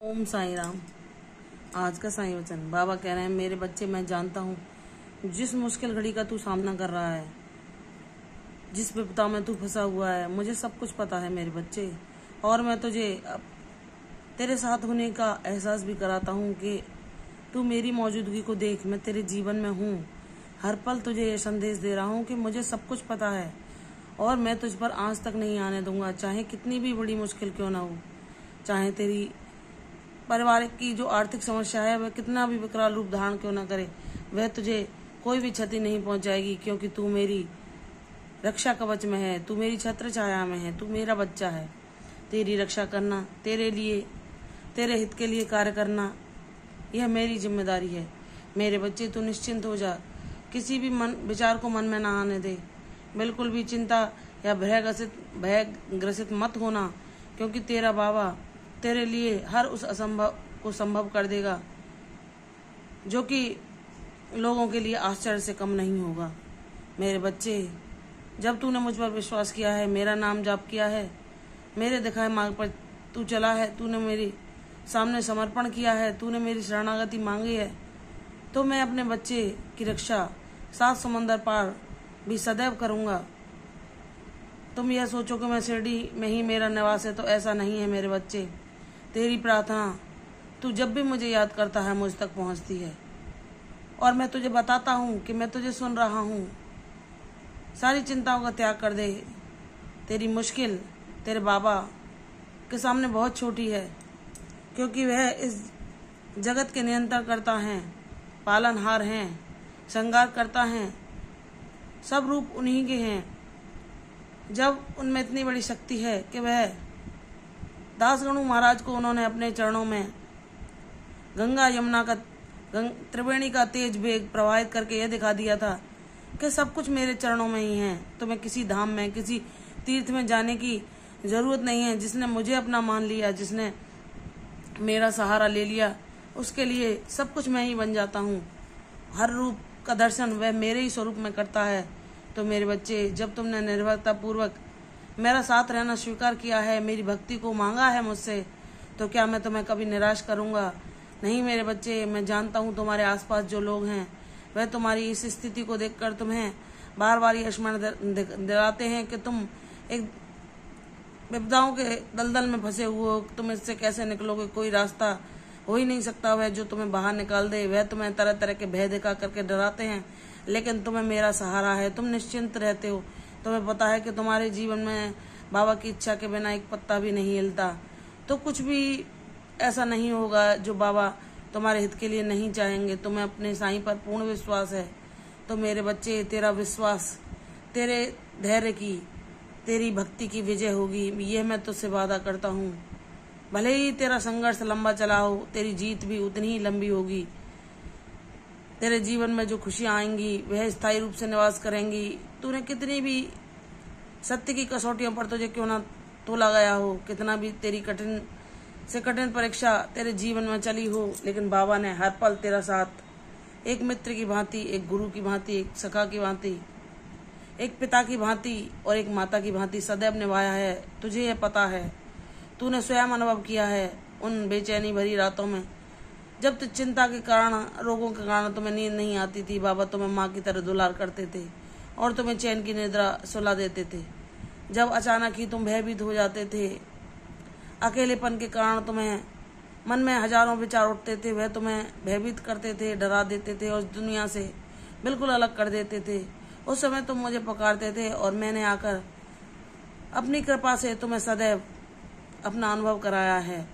ओम साई राम। आज का साईं वचन बाबा कह रहे हैं, मेरे बच्चे, मैं जानता हूँ जिस मुश्किल घड़ी का तू सामना कर रहा है, जिस विपदा में तू फंसा हुआ है, मुझे सब कुछ पता है मेरे बच्चे। और मैं तुझे अब तेरे साथ होने का एहसास भी कराता हूँ कि तू मेरी मौजूदगी को देख, मैं तेरे जीवन में हूँ। हर पल तुझे ये संदेश दे रहा हूँ कि मुझे सब कुछ पता है और मैं तुझ पर आंच तक नहीं आने दूंगा, चाहे कितनी भी बड़ी मुश्किल क्यों ना हो, चाहे तेरी पारिवारिक की जो आर्थिक समस्या है वह कितना भी विकराल रूप धारण क्यों न करे, वह तुझे कोई भी क्षति नहीं पहुंचाएगी, क्योंकि तू मेरी रक्षा कवच में है, तू मेरी छत्र छाया में है, तू मेरा बच्चा है। तेरी रक्षा करना, तेरे लिए, तेरे हित के लिए कार्य करना, यह मेरी जिम्मेदारी है। मेरे बच्चे, तू निश्चिंत हो जा, किसी भी विचार को मन में ना आने दे, बिल्कुल भी चिंता या भयग्रसित मत होना, क्योंकि तेरा बाबा तेरे लिए हर उस असंभव को संभव कर देगा जो कि लोगों के लिए आश्चर्य से कम नहीं होगा। मेरे बच्चे, जब तूने मुझ पर विश्वास किया है, मेरा नाम जाप किया है, मेरे दिखाए मार्ग पर तू चला है, तूने मेरे सामने समर्पण किया है, तूने मेरी शरणागति मांगी है, तो मैं अपने बच्चे की रक्षा 7 समंदर पार भी सदैव करूंगा। तुम यह सोचो कि मैं शिरडी में ही मेरा निवास है, तो ऐसा नहीं है मेरे बच्चे। तेरी प्रार्थना तू जब भी मुझे याद करता है मुझ तक पहुंचती है, और मैं तुझे बताता हूँ कि मैं तुझे सुन रहा हूँ। सारी चिंताओं का त्याग कर दे। तेरी मुश्किल तेरे बाबा के सामने बहुत छोटी है, क्योंकि वह इस जगत के नियंत्रण करता है, पालनहार हैं, श्रृंगार करता है, सब रूप उन्हीं के हैं। जब उनमें इतनी बड़ी शक्ति है कि वह दासगणु महाराज को उन्होंने अपने चरणों में गंगा यमुना का त्रिवेणी का तेज वेग प्रवाहित करके यह दिखा दिया था कि सब कुछ मेरे चरणों में ही है। तुम्हें किसी धाम में, किसी तीर्थ में जाने की जरूरत नहीं है। जिसने मुझे अपना मान लिया, जिसने मेरा सहारा ले लिया, उसके लिए सब कुछ मैं ही बन जाता हूँ। हर रूप का दर्शन वह मेरे ही स्वरूप में करता है। तो मेरे बच्चे, जब तुमने निर्भरता पूर्वक मेरा साथ रहना स्वीकार किया है, मेरी भक्ति को मांगा है मुझसे, तो क्या मैं तुम्हें कभी निराश करूंगा? नहीं मेरे बच्चे, मैं जानता हूँ तुम्हारे आसपास जो लोग हैं वह तुम्हारी इस स्थिति को देखकर तुम्हें बार बार ये स्मरण दिलाते हैं कि तुम एक विपदाओं के दलदल में फंसे हुए हो। तुम इससे कैसे निकलोगे? कोई रास्ता हो ही नहीं सकता वह जो तुम्हें बाहर निकाल दे। वह तुम्हें तरह तरह के भय दिखा करके डराते हैं, लेकिन तुम्हें मेरा सहारा है, तुम निश्चिंत रहते हो। तुम्हें पता है कि तुम्हारे जीवन में बाबा की इच्छा के बिना एक पत्ता भी नहीं हिलता, तो कुछ भी ऐसा नहीं होगा जो बाबा तुम्हारे हित के लिए नहीं चाहेंगे। तुम्हें अपने साईं पर पूर्ण विश्वास है। तो मेरे बच्चे, तेरा विश्वास, तेरे धैर्य की, तेरी भक्ति की विजय होगी, यह मैं तुझसे वादा करता हूँ। भले ही तेरा संघर्ष लंबा चला हो, तेरी जीत भी उतनी ही लंबी होगी। तेरे जीवन में जो खुशियां आएंगी वह स्थायी रूप से निवास करेंगी। तूने कितनी भी सत्य की कसौटियों पर तुझे क्यों ना तोला गया हो, कितना भी तेरी कठिन से कठिन परीक्षा तेरे जीवन में चली हो, लेकिन बाबा ने हर पल तेरा साथ एक मित्र की भांति, एक गुरु की भांति, एक सखा की भांति, एक पिता की भांति और एक माता की भांति सदैव निभाया है। तुझे यह पता है, तूने स्वयं अनुभव किया है उन बेचैनी भरी रातों में जब तो चिंता के कारण, रोगों के कारण तुम्हें नींद नहीं आती थी। बाबा तुम्हें माँ की तरह दुलार करते थे और तुम्हें चैन की निद्रा सुला देते थे। जब अचानक ही तुम भयभीत हो जाते थे, अकेलेपन के कारण तुम्हें मन में हजारों विचार उठते थे, वह तुम्हें भयभीत करते थे, डरा देते थे और दुनिया से बिल्कुल अलग कर देते थे। उस समय तुम मुझे पुकारते थे और मैंने आकर अपनी कृपा से तुम्हें सदैव अपना अनुभव कराया है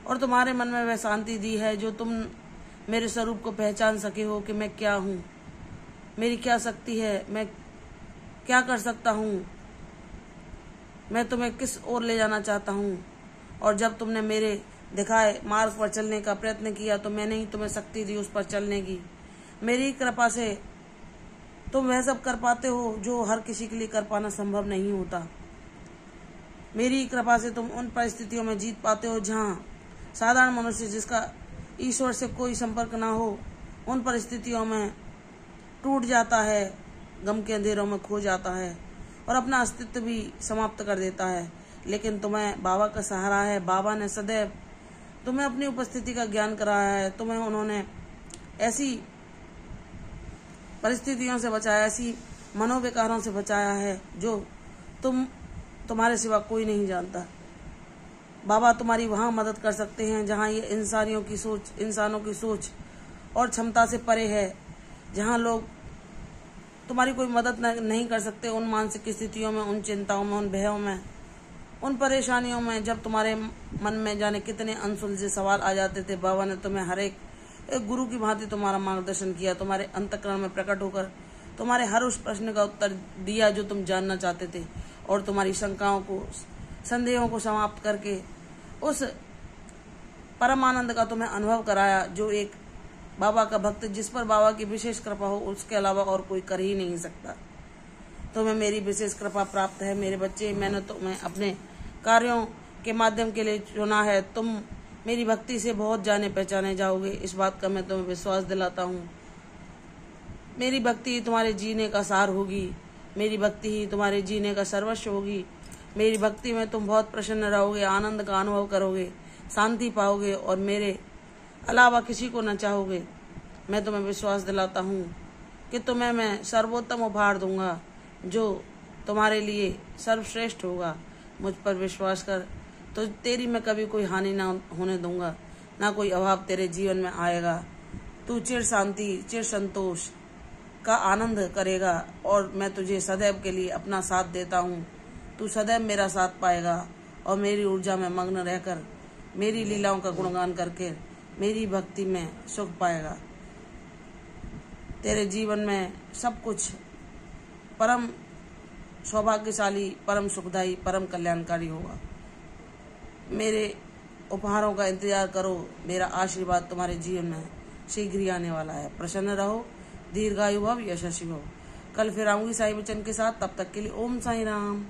और तुम्हारे मन में वह शांति दी है जो तुम मेरे स्वरूप को पहचान सके हो कि मैं क्या हूँ, मेरी क्या शक्ति है, मैं क्या कर सकता हूँ, मैं तुम्हें किस ओर ले जाना चाहता हूँ। और जब तुमने मेरे दिखाए मार्ग पर चलने का प्रयत्न किया तो मैंने ही तुम्हें शक्ति दी उस पर चलने की। मेरी कृपा से तुम वह सब कर पाते हो जो हर किसी के लिए कर पाना संभव नहीं होता। मेरी कृपा से तुम उन परिस्थितियों में जीत पाते हो जहाँ साधारण मनुष्य, जिसका ईश्वर से कोई संपर्क ना हो, उन परिस्थितियों में टूट जाता है, गम के अंधेरों में खो जाता है और अपना अस्तित्व भी समाप्त कर देता है। लेकिन तुम्हें बाबा का सहारा है। बाबा ने सदैव तुम्हें अपनी उपस्थिति का ज्ञान कराया है, तुम्हें उन्होंने ऐसी परिस्थितियों से बचाया, ऐसी मनोविकारों से बचाया है जो तुम्हारे सिवा कोई नहीं जानता। बाबा तुम्हारी वहां मदद कर सकते हैं जहां ये इंसानों की सोच और क्षमता से परे है, जहां लोग तुम्हारी कोई मदद नहीं कर सकते। उन मानसिक स्थितियों में, उन चिंताओं में, उन भयों में, उन परेशानियों में, जब तुम्हारे मन में जाने कितने अनसुलझे सवाल आ जाते थे, बाबा ने तुम्हें हर एक गुरु की भांति तुम्हारा मार्गदर्शन किया, तुम्हारे अंतःकरण में प्रकट होकर तुम्हारे हर उस प्रश्न का उत्तर दिया जो तुम जानना चाहते थे, और तुम्हारी शंकाओं को, संदेहों को समाप्त करके उस परम आनंद का तुम्हें अनुभव कराया जो एक बाबा का भक्त, जिस पर बाबा की विशेष कृपा हो, उसके अलावा और कोई कर ही नहीं सकता। तुम्हें मेरी विशेष कृपा प्राप्त है मेरे बच्चे। मैंने तुम्हें अपने कार्यों के माध्यम के लिए चुना है। तुम मेरी भक्ति से बहुत जाने पहचाने जाओगे, इस बात का मैं तुम्हें विश्वास दिलाता हूँ। मेरी भक्ति ही तुम्हारे जीने का सार होगी, मेरी भक्ति ही तुम्हारे जीने का सर्वस्व होगी। मेरी भक्ति में तुम बहुत प्रसन्न रहोगे, आनंद का अनुभव करोगे, शांति पाओगे और मेरे अलावा किसी को न चाहोगे। मैं तुम्हें विश्वास दिलाता हूँ कि तुम्हें मैं सर्वोत्तम उपहार दूंगा जो तुम्हारे लिए सर्वश्रेष्ठ होगा। मुझ पर विश्वास कर, तो तेरी मैं कभी कोई हानि ना होने दूंगा, ना कोई अभाव तेरे जीवन में आएगा। तू चिर शांति, चिर संतोष का आनंद करेगा और मैं तुझे सदैव के लिए अपना साथ देता हूँ। तू सदैव मेरा साथ पाएगा और मेरी ऊर्जा में मग्न रहकर, मेरी लीलाओं का गुणगान करके मेरी भक्ति में सुख पाएगा। तेरे जीवन में सब कुछ परम सौभाग्यशाली, परम सुखदायी, परम कल्याणकारी होगा। मेरे उपहारों का इंतजार करो, मेरा आशीर्वाद तुम्हारे जीवन में शीघ्र ही आने वाला है। प्रसन्न रहो, दीर्घायु भव, यशस्वी हो। कल फिर आऊंगी साईं वचन के साथ, तब तक के लिए ओम साईं राम।